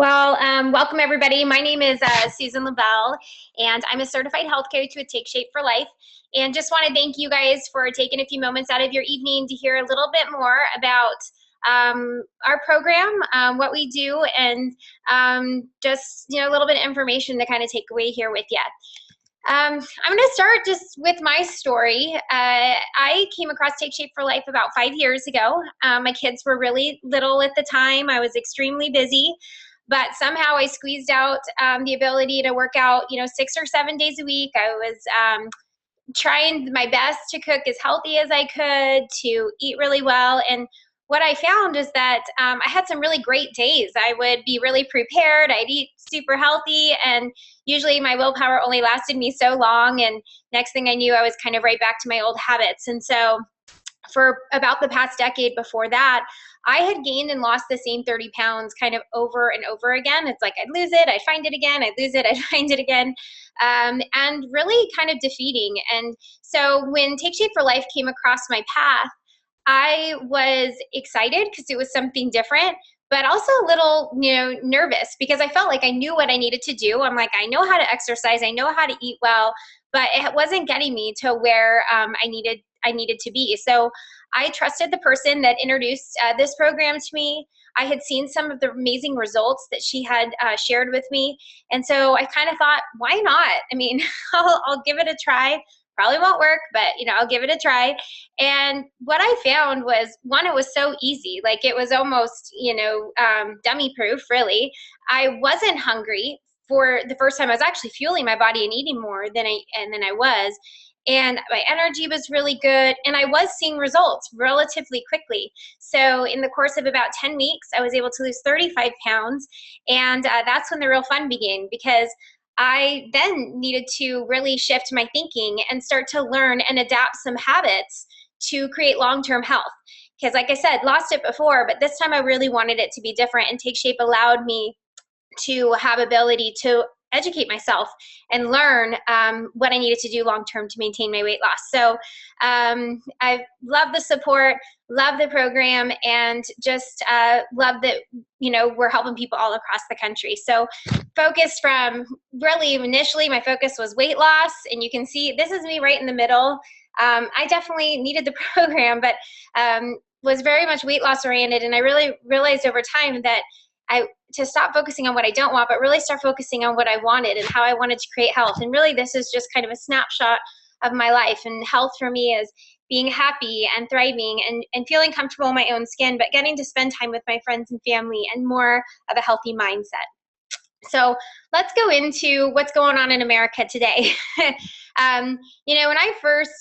Welcome everybody. My name is Susan Lavelle, and I'm a certified health coach with Take Shape for Life. And just want to thank you guys for taking a few moments out of your evening to hear a little bit more about our program, what we do, and just a little bit of information to kind of take away here with you. I'm going to start just with my story. I came across Take Shape for Life about 5 years ago. My kids were really little at the time. I was extremely busy, but somehow I squeezed out the ability to work out, 6 or 7 days a week. I was trying my best to cook as healthy as I could, to eat really well. And what I found is that I had some really great days. I would be really prepared. I'd eat super healthy, and usually my willpower only lasted me so long. And next thing I knew, I was kind of right back to my old habits. And so for about the past decade before that, I had gained and lost the same 30 pounds kind of over and over again. It's like I'd lose it, I'd find it again, I'd lose it, I'd find it again, and really kind of defeating. And so when Take Shape for Life came across my path, I was excited because it was something different, but also a little, nervous because I felt like I knew what I needed to do. I'm like, I know how to exercise, I know how to eat well, but it wasn't getting me to where I needed to be. So I trusted the person that introduced this program to me. I had seen some of the amazing results that she had shared with me. And so I kind of thought, why not? I mean, I'll give it a try. Probably won't work, but I'll give it a try. And what I found was, one, it was so easy. Like, it was almost, dummy proof, really. I wasn't hungry for the first time. I was actually fueling my body and eating more than I was. And my energy was really good, and I was seeing results relatively quickly. So in the course of about 10 weeks, I was able to lose 35 pounds, and that's when the real fun began, because I then needed to really shift my thinking and start to learn and adapt some habits to create long-term health. Because like I said, lost it before, but this time I really wanted it to be different, and Take Shape allowed me to have ability to educate myself and learn what I needed to do long-term to maintain my weight loss. So I love the support, love the program, and just love that, we're helping people all across the country. So focused from really initially, my focus was weight loss, and you can see this is me right in the middle. I definitely needed the program, but was very much weight loss oriented. And I really realized over time that to stop focusing on what I don't want, but really start focusing on what I wanted and how I wanted to create health. And really, this is just kind of a snapshot of my life. And health for me is being happy and thriving and feeling comfortable in my own skin, but getting to spend time with my friends and family, and more of a healthy mindset. So let's go into what's going on in America today. When I first,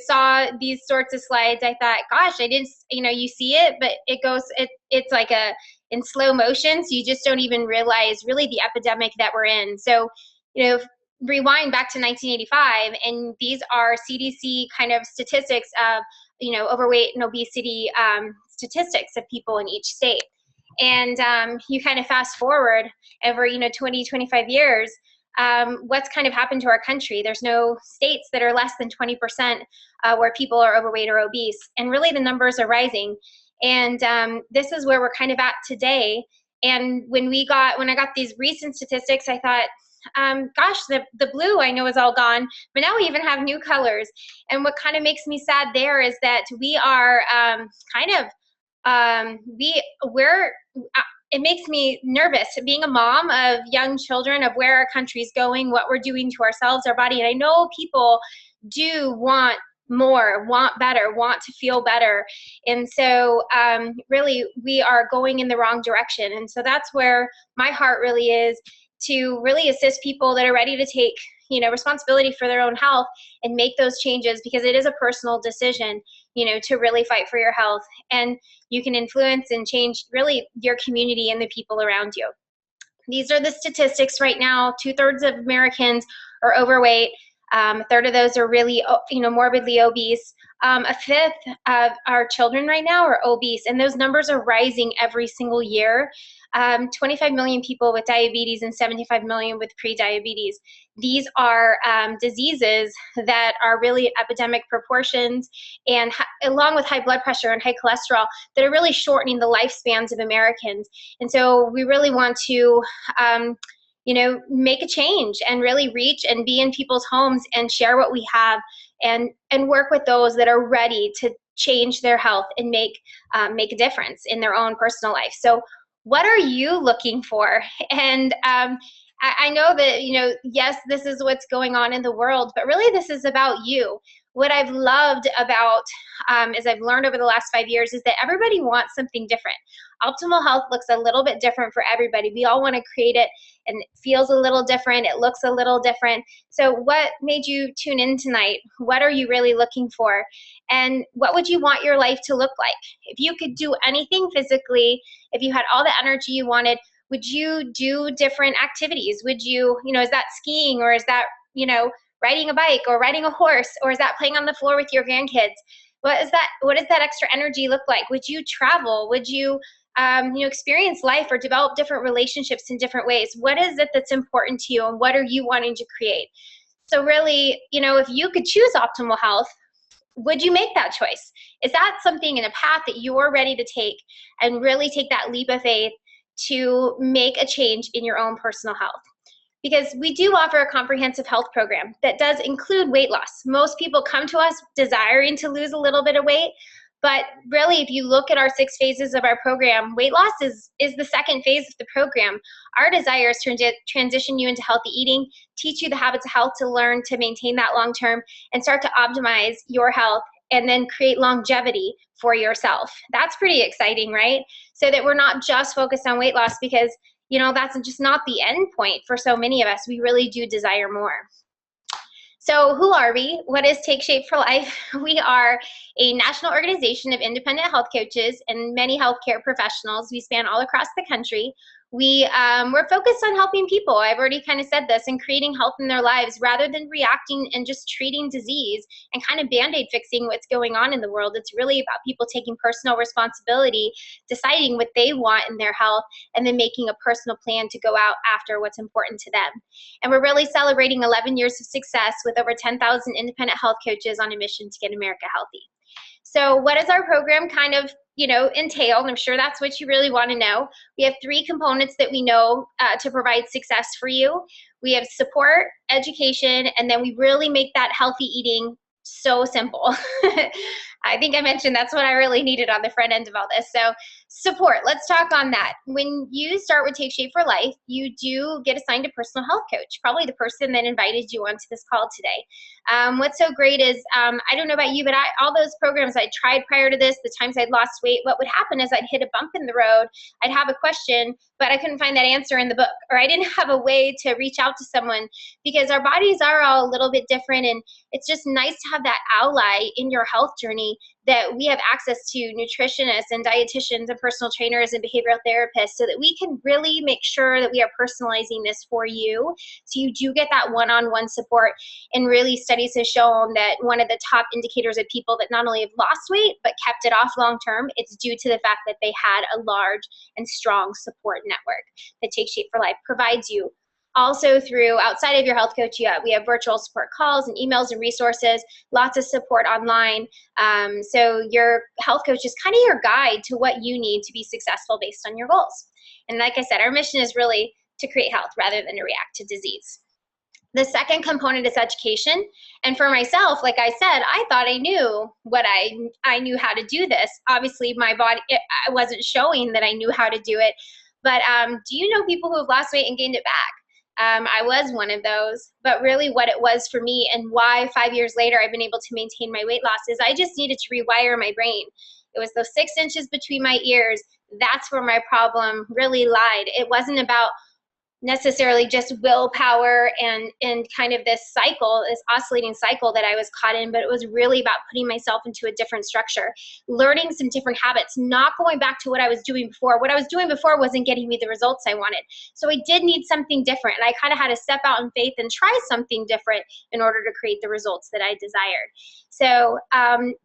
saw these sorts of slides, I thought, gosh, I didn't, you see it, but it's like in slow motion. So you just don't even realize really the epidemic that we're in. So, rewind back to 1985, and these are CDC kind of statistics of, overweight and obesity statistics of people in each state. And you kind of fast forward over, 20, 25 years, what's kind of happened to our country. There's no states that are less than 20% where people are overweight or obese. And really the numbers are rising. And this is where we're kind of at today. And when I got these recent statistics, I thought, gosh, the blue I know is all gone, but now we even have new colors. And what kind of makes me sad there is that we are it makes me nervous being a mom of young children, of where our country's going, what we're doing to ourselves, our body. And I know people do want more, want better, want to feel better. And so really we are going in the wrong direction. And so that's where my heart really is, to really assist people that are ready to take responsibility for their own health and make those changes, because it is a personal decision, to really fight for your health. And you can influence and change really your community and the people around you. These are the statistics right now. 2/3 of Americans are overweight. A third of those are really, morbidly obese. A fifth of our children right now are obese, and those numbers are rising every single year. 25 million people with diabetes and 75 million with prediabetes. These are diseases that are really epidemic proportions, and along with high blood pressure and high cholesterol, that are really shortening the lifespans of Americans. And so we really want to make a change and really reach and be in people's homes and share what we have, and work with those that are ready to change their health and make a difference in their own personal life. So what are you looking for? And I know that, yes, this is what's going on in the world, but really this is about you. What I've loved about, as I've learned over the last 5 years, is that everybody wants something different. Optimal health looks a little bit different for everybody. We all want to create it, and it feels a little different. It looks a little different. So what made you tune in tonight? What are you really looking for? And what would you want your life to look like? If you could do anything physically, if you had all the energy you wanted, would you do different activities? Would you, is that skiing, or is that, riding a bike or riding a horse, or is that playing on the floor with your grandkids? What does that extra energy look like? Would you travel? Would you, experience life or develop different relationships in different ways? What is it that's important to you, and what are you wanting to create? So really, if you could choose optimal health, would you make that choice? Is that something in a path that you're ready to take and really take that leap of faith to make a change in your own personal health? Because we do offer a comprehensive health program that does include weight loss. Most people come to us desiring to lose a little bit of weight, but really, if you look at our 6 phases of our program, weight loss is the second phase of the program. Our desire is to transition you into healthy eating, teach you the habits of health to learn to maintain that long term, and start to optimize your health, and then create longevity for yourself. That's pretty exciting, right? So that we're not just focused on weight loss, because that's just not the end point for so many of us. We really do desire more. So who are we? What is Take Shape for Life? We are a national organization of independent health coaches and many healthcare professionals. We span all across the country. We're focused on helping people. I've already kind of said this, and creating health in their lives rather than reacting and just treating disease and kind of Band-Aid fixing what's going on in the world. It's really about people taking personal responsibility, deciding what they want in their health, and then making a personal plan to go out after what's important to them. And we're really celebrating 11 years of success with over 10,000 independent health coaches on a mission to get America healthy. So what does our program kind of, entail? And I'm sure that's what you really want to know. We have 3 components that we know to provide success for you. We have support, education, and then we really make that healthy eating so simple. I think I mentioned that's what I really needed on the front end of all this. So support, let's talk on that. When you start with Take Shape for Life, you do get assigned a personal health coach, probably the person that invited you onto this call today. What's so great is, I don't know about you, but all those programs I tried prior to this, the times I'd lost weight, what would happen is I'd hit a bump in the road, I'd have a question, but I couldn't find that answer in the book, or I didn't have a way to reach out to someone, because our bodies are all a little bit different, and it's just nice to have that ally in your health journey, that we have access to nutritionists and dietitians and personal trainers and behavioral therapists, so that we can really make sure that we are personalizing this for you, so you do get that one-on-one support. And really, studies have shown that one of the top indicators of people that not only have lost weight but kept it off long term, it's due to the fact that they had a large and strong support network that Take Shape for Life provides you. Also through, outside of your health coach, we have virtual support calls and emails and resources, lots of support online. So your health coach is kind of your guide to what you need to be successful based on your goals. And like I said, our mission is really to create health rather than to react to disease. The second component is education. And for myself, like I said, I thought I knew I knew how to do this. Obviously, my body, I wasn't showing that I knew how to do it. But do you know people who have lost weight and gained it back? I was one of those, but really what it was for me, and why 5 years later I've been able to maintain my weight loss, is I just needed to rewire my brain. It was those 6 inches between my ears. That's where my problem really lied. It wasn't about necessarily just willpower and kind of this cycle, this oscillating cycle that I was caught in, but it was really about putting myself into a different structure, learning some different habits, not going back to what I was doing before. What I was doing before wasn't getting me the results I wanted. So I did need something different, and I kind of had to step out in faith and try something different in order to create the results that I desired. So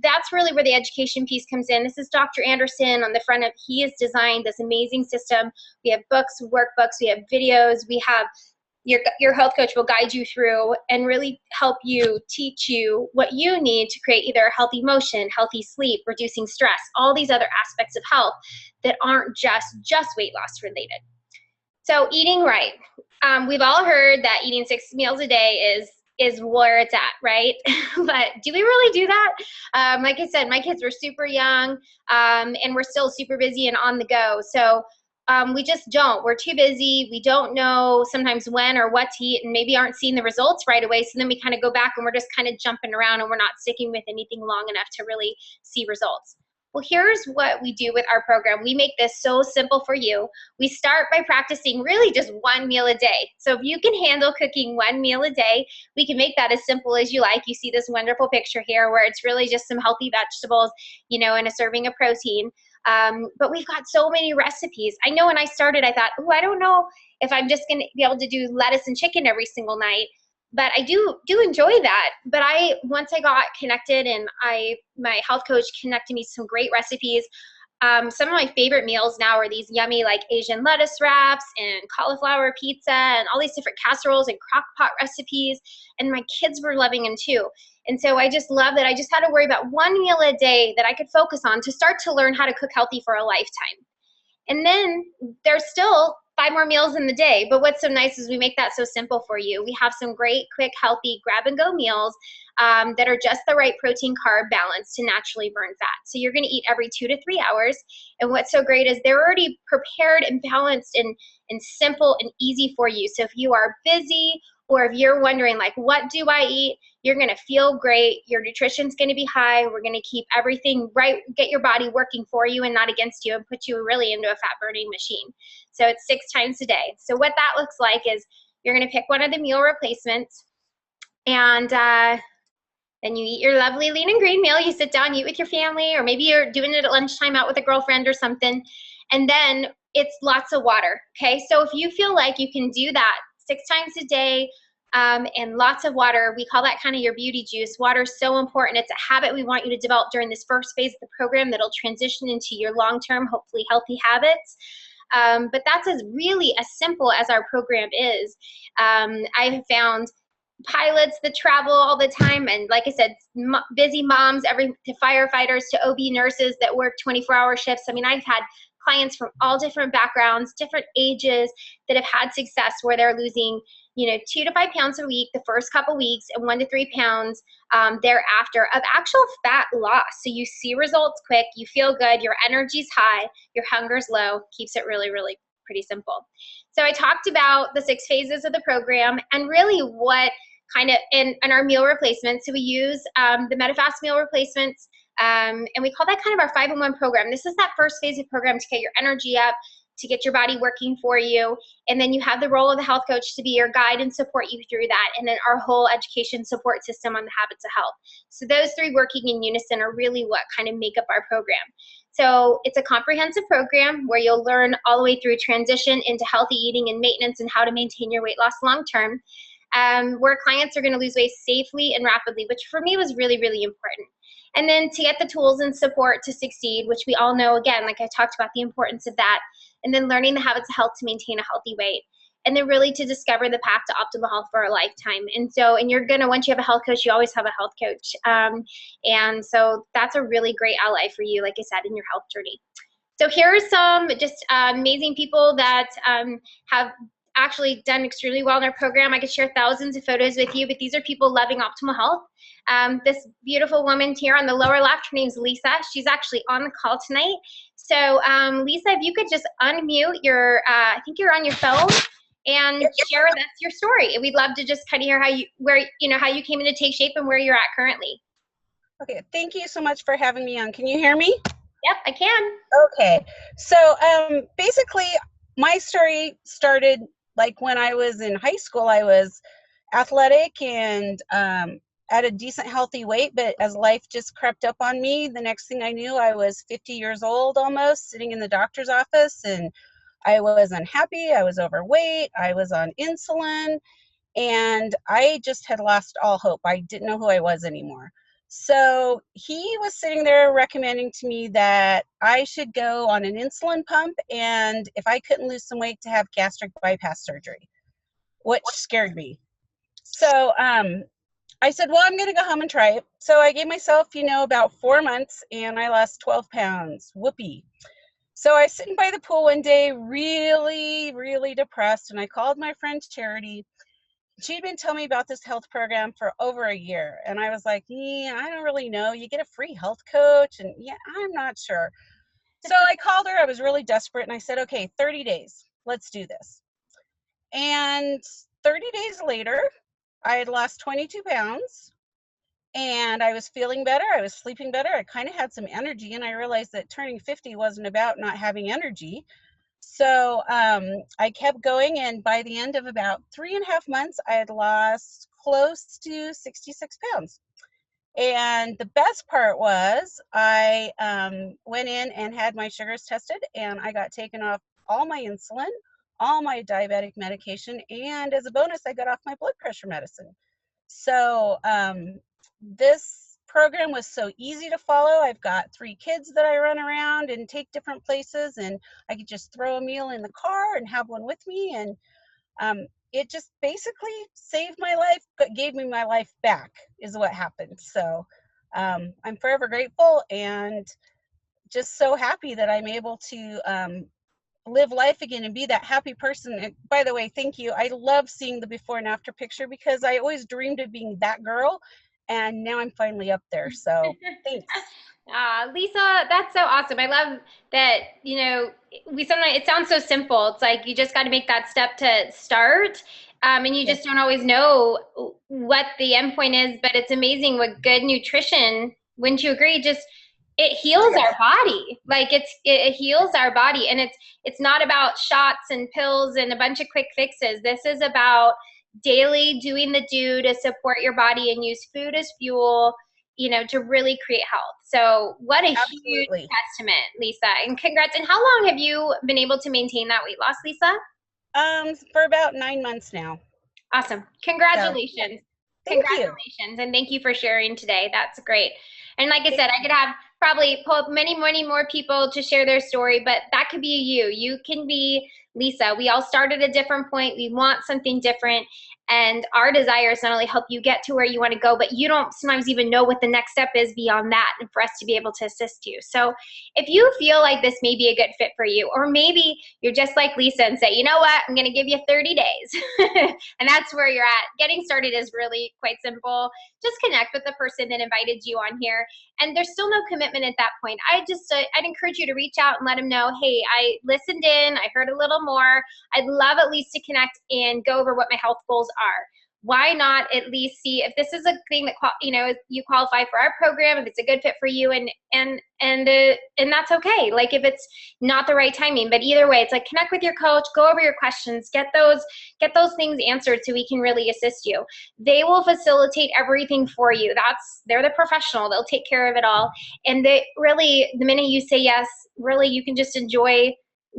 that's really where the education piece comes in. This is Dr. Anderson on the front of, he has designed this amazing system. We have books, workbooks, we have videos, we have your health coach will guide you through and really help you, teach you what you need to create either a healthy motion, healthy sleep, reducing stress, all these other aspects of health that aren't just weight loss related. So eating right. We've all heard that eating 6 meals a day is where it's at, right? But do we really do that? Like I said, my kids were super young, and we're still super busy and on the go. So we just don't. We're too busy. We don't know sometimes when or what to eat, and maybe aren't seeing the results right away. So then we kind of go back and we're just kind of jumping around and we're not sticking with anything long enough to really see results. Well, here's what we do with our program. We make this so simple for you. We start by practicing really just 1 meal a day. So if you can handle cooking 1 meal a day, we can make that as simple as you like. You see this wonderful picture here where it's really just some healthy vegetables, you know, and a serving of protein. But we've got so many recipes. I know when I started, I thought, oh, I don't know if I'm just going to be able to do lettuce and chicken every single night. But I do enjoy that. But once I got connected and my health coach connected me to some great recipes. Some of my favorite meals now are these yummy like Asian lettuce wraps and cauliflower pizza and all these different casseroles and crock pot recipes. And my kids were loving them too. And so I just love that I just had to worry about 1 meal a day that I could focus on to start to learn how to cook healthy for a lifetime. And then there's still 5 more meals in the day. But what's so nice is we make that so simple for you. We have some great, quick, healthy grab-and-go meals that are just the right protein carb balance to naturally burn fat. So you're going to eat every 2 to 3 hours. And what's so great is they're already prepared and balanced and simple and easy for you. So if you are busy or if you're wondering, like, what do I eat? You're going to feel great. Your nutrition's going to be high. We're going to keep everything right, get your body working for you and not against you, and put you really into a fat burning machine. So it's 6 times a day. So what that looks like is you're going to pick one of the meal replacements, and then you eat your lovely lean and green meal. You sit down, you eat with your family, or maybe you're doing it at lunchtime out with a girlfriend or something. And then it's lots of water. Okay. So if you feel like you can do that 6 times a day, and lots of water, we call that kind of your beauty juice. Water is so important. It's a habit we want you to develop during this first phase of the program that'll transition into your long-term, hopefully healthy habits. But that's really as simple as our program is. I have found pilots that travel all the time, and like I said, busy moms, to firefighters, to OB nurses that work 24-hour shifts. I mean, I've had clients from all different backgrounds, different ages that have had success where they're losing, 2 to 5 pounds a week the first couple weeks, and 1 to 3 pounds thereafter of actual fat loss. So you see results quick, you feel good, your energy's high, your hunger's low, keeps it really, really pretty simple. So I talked about the 6 phases of the program and really what kind of in our meal replacements. So we use the MetaFast meal replacements, and we call that kind of our 5-in-1 program. This is that first phase of the program to get your energy up, to get your body working for you. And then you have the role of the health coach to be your guide and support you through that. And then our whole education support system on the habits of health. So those 3 working in unison are really what kind of make up our program. So it's a comprehensive program where you'll learn all the way through transition into healthy eating and maintenance and how to maintain your weight loss long term, where clients are going to lose weight safely and rapidly, which for me was really, really important. And then to get the tools and support to succeed, which we all know, again, like I talked about the importance of that, and then learning the habits of health to maintain a healthy weight, and then really to discover the path to optimal health for a lifetime. And you're going to, once you have a health coach, you always have a health coach. And so that's a really great ally for you, like I said, in your health journey. So here are some just amazing people that have actually done extremely well in our program. I could share thousands of photos with you, but these are people loving optimal health. This beautiful woman here on the lower left, her name's Lisa. She's actually on the call tonight. So Lisa, if you could just unmute your, I think you're on your phone, and share with us your story. We'd love to just kind of hear how you came into Take Shape and where you're at currently. Okay, thank you so much for having me on. Can you hear me? Yep, I can. Okay, so basically my story started Like when I was in high school, I was athletic and at a decent healthy weight, but as life just crept up on me, the next thing I knew, I was 50 years old almost, sitting in the doctor's office, and I was unhappy, I was overweight, I was on insulin, and I just had lost all hope. I didn't know who I was anymore. So he was sitting there recommending to me that I should go on an insulin pump, and if I couldn't lose some weight, to have gastric bypass surgery, which scared me. So I said, well, I'm going to go home and try it. So I gave myself, about 4 months, and I lost 12 pounds. Whoopee. So I was sitting by the pool one day, really, really depressed, and I called my friend Charity. She'd been telling me about this health program for over a year, and I was like, yeah, I don't really know. You get a free health coach, and yeah, I'm not sure. So I called her. I was really desperate, and I said, okay, 30 days. Let's do this. And 30 days later, I had lost 22 pounds, and I was feeling better. I was sleeping better. I kind of had some energy, and I realized that turning 50 wasn't about not having energy. So I kept going, and by the end of about 3.5 months, I had lost close to 66 pounds. And the best part was I went in and had my sugars tested, and I got taken off all my insulin, all my diabetic medication, and as a bonus, I got off my blood pressure medicine. So this program was so easy to follow. I've got 3 kids that I run around and take different places, and I could just throw a meal in the car and have one with me. And it just basically saved my life, but gave me my life back, is what happened. So I'm forever grateful and just so happy that I'm able to live life again and be that happy person. And by the way, thank you. I love seeing the before and after picture because I always dreamed of being that girl, and now I'm finally up there. So thanks. Lisa, that's so awesome. I love that, we sometimes, it sounds so simple. It's like you just got to make that step to start. And you Yes, just don't always know what the end point is, but it's amazing what good nutrition, wouldn't you agree? Just it heals yes, our body. Like it heals our body. And it's not about shots and pills and a bunch of quick fixes. This is about daily doing the do to support your body and use food as fuel, to really create health. So what a huge absolutely. testament, Lisa, and congrats. And how long have you been able to maintain that weight loss, Lisa? For about 9 months now. Awesome. So yeah, Congratulations. thank you. Congratulations. And thank you for sharing today. That's great. And like I Thank said, I could have probably pull up many, many more people to share their story, but that could be you. You can be Lisa. We all start at a different point. We want something different. And our desire is not only help you get to where you want to go, but you don't sometimes even know what the next step is beyond that, and for us to be able to assist you. So if you feel like this may be a good fit for you, or maybe you're just like Lisa and say, you know what, I'm going to give you 30 days. And that's where you're at. Getting started is really quite simple. Just connect with the person that invited you on here. And there's still no commitment at that point. I'd encourage you to reach out and let them know, hey, I listened in, I heard a little more. I'd love at least to connect and go over what my health goals are. Why not at least see if this is a thing that you qualify for our program, if it's a good fit for you, and that's okay. Like if it's not the right timing, but either way, it's like connect with your coach, go over your questions, get those things answered so we can really assist you. They will facilitate everything for you. They're the professional. They'll take care of it all. And they really, the minute you say yes, really you can just enjoy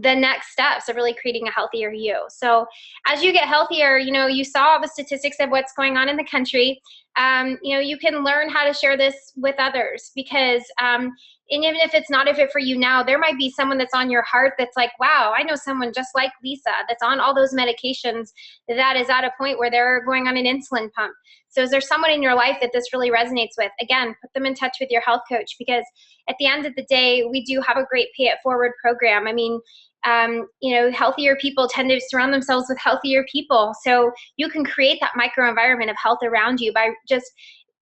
the next steps of really creating a healthier you. So as you get healthier, you saw all the statistics of what's going on in the country. You can learn how to share this with others because, and even if it's not a fit for you now, there might be someone that's on your heart that's like, wow, I know someone just like Lisa that's on all those medications that is at a point where they're going on an insulin pump. So is there someone in your life that this really resonates with? Again, put them in touch with your health coach, because at the end of the day, we do have a great pay it forward program. I mean, healthier people tend to surround themselves with healthier people. So you can create that microenvironment of health around you by just,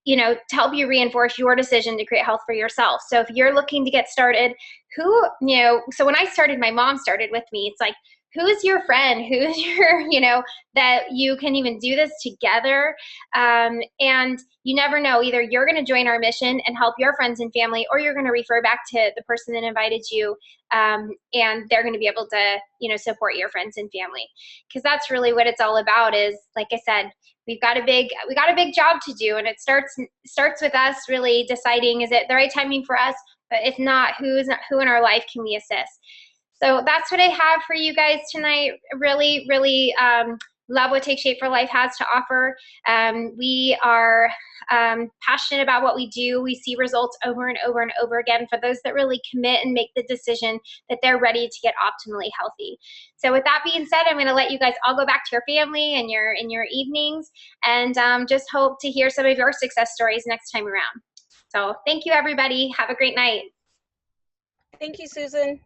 to help you reinforce your decision to create health for yourself. So if you're looking to get started, so when I started, my mom started with me. It's like, who's your friend, who's your, that you can even do this together. And you never know, either you're going to join our mission and help your friends and family, or you're going to refer back to the person that invited you, and they're going to be able to, support your friends and family. Because that's really what it's all about. Is, like I said, we got a big job to do, and it starts with us really deciding, is it the right timing for us? But if not, who in our life can we assist? So that's what I have for you guys tonight. Really, really love what Take Shape for Life has to offer. We are passionate about what we do. We see results over and over and over again for those that really commit and make the decision that they're ready to get optimally healthy. So with that being said, I'm going to let you guys all go back to your family and your evenings, and just hope to hear some of your success stories next time around. So thank you, everybody. Have a great night. Thank you, Susan.